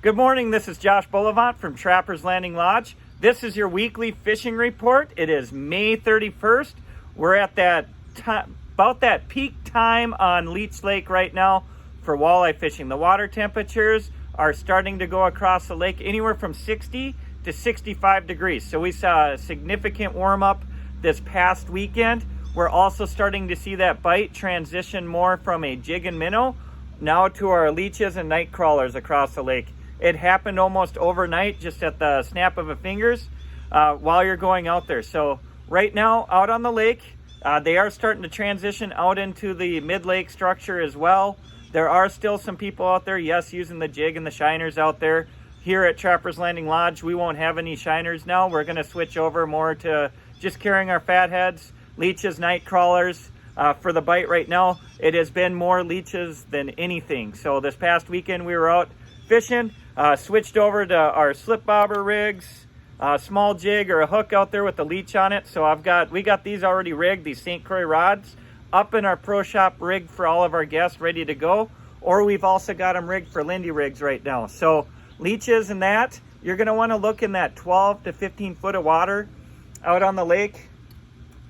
Good morning, this is Josh Bollivant from Trappers Landing Lodge. This is your weekly fishing report. It is May 31st. We're at that about that peak time on Leech Lake right now for walleye fishing. The water temperatures are starting to go across the lake anywhere from 60 to 65 degrees. So we saw a significant warm up this past weekend. We're also starting to see that bite transition more from a jig and minnow now to our leeches and night crawlers across the lake. It happened almost overnight, just at the snap of a fingers while you're going out there. So right now out on the lake, they are starting to transition out into the mid-lake structure as well. There are still some people out there, yes, using the jig and the shiners out there. Here at Trappers Landing Lodge, we won't have any shiners now. We're going to switch over more to just carrying our fatheads, leeches, night crawlers. For the bite right now, it has been more leeches than anything. So this past weekend we were out fishing, switched over to our slip bobber rigs, small jig or a hook out there with the leech on it. So we got these already rigged, these St. Croix rods, up in our pro shop rig for all of our guests ready to go. Or we've also got them rigged for Lindy Rigs right now. So leeches and that, you're going to want to look in that 12 to 15 foot of water out on the lake.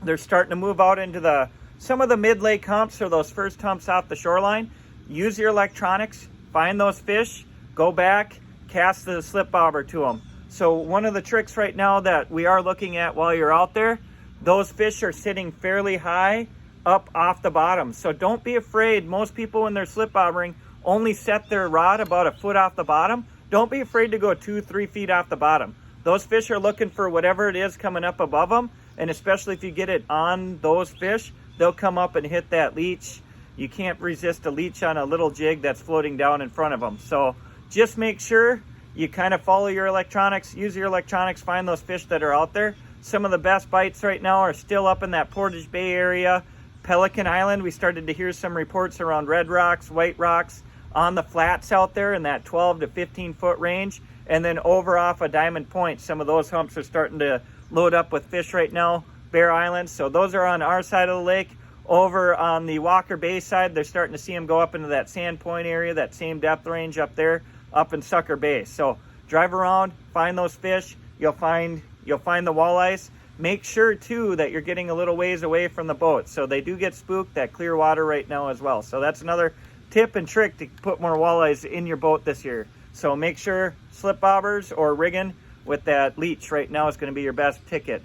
They're starting to move out into some of the mid-lake humps or those first humps off the shoreline. Use your electronics, find those fish, go back, cast the slip bobber to them. So one of the tricks right now that we are looking at while you're out there, those fish are sitting fairly high up off the bottom. So don't be afraid. Most people when they're slip bobbering only set their rod about a foot off the bottom. Don't be afraid to go 2-3 feet off the bottom. Those fish are looking for whatever it is coming up above them. And especially if you get it on those fish, they'll come up and hit that leech. You can't resist a leech on a little jig that's floating down in front of them. So just make sure you kind of follow your electronics, use your electronics, find those fish that are out there. Some of the best bites right now are still up in that Portage Bay area. Pelican Island, we started to hear some reports around red rocks, white rocks on the flats out there in that 12 to 15 foot range. And then over off of Diamond Point, some of those humps are starting to load up with fish right now. Bear Island, so those are on our side of the lake. Over on the Walker Bay side, they're starting to see them go up into that Sand Point area, that same depth range up there, up in Sucker Bay. So drive around, find those fish. You'll find the walleyes. Make sure too that you're getting a little ways away from the boat. So they do get spooked, that clear water right now as well. So that's another tip and trick to put more walleyes in your boat this year. So make sure slip bobbers or rigging with that leech right now is going to be your best ticket.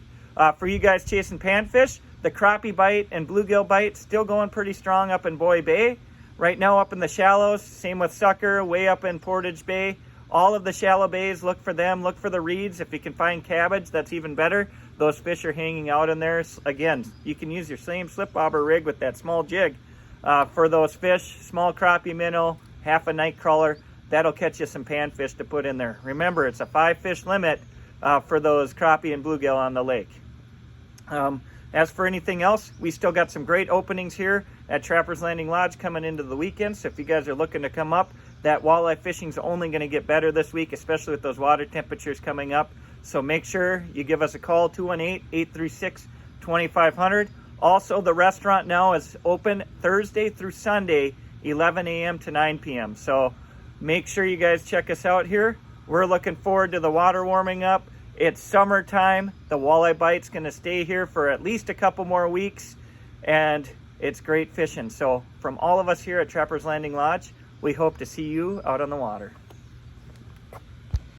For you guys chasing panfish, the crappie bite and bluegill bite still going pretty strong up in Boy Bay. Right now up in the shallows, same with sucker, way up in Portage Bay. All of the shallow bays, look for them, look for the reeds. If you can find cabbage, that's even better. Those fish are hanging out in there. Again, you can use your same slip bobber rig with that small jig for those fish, small crappie minnow, half a night crawler. That'll catch you some panfish to put in there. Remember, it's a 5 fish limit for those crappie and bluegill on the lake. As for anything else, we still got some great openings here at Trappers Landing Lodge coming into the weekend. So if you guys are looking to come up, that walleye fishing is only going to get better this week, especially with those water temperatures coming up. So make sure you give us a call, 218-836-2500. Also, the restaurant now is open Thursday through Sunday, 11 a.m. to 9 p.m. So make sure you guys check us out here. We're looking forward to the water warming up. It's summertime. The walleye bite's going to stay here for at least a couple more weeks, and it's great fishing. So from all of us here at Trappers Landing Lodge, we hope to see you out on the water.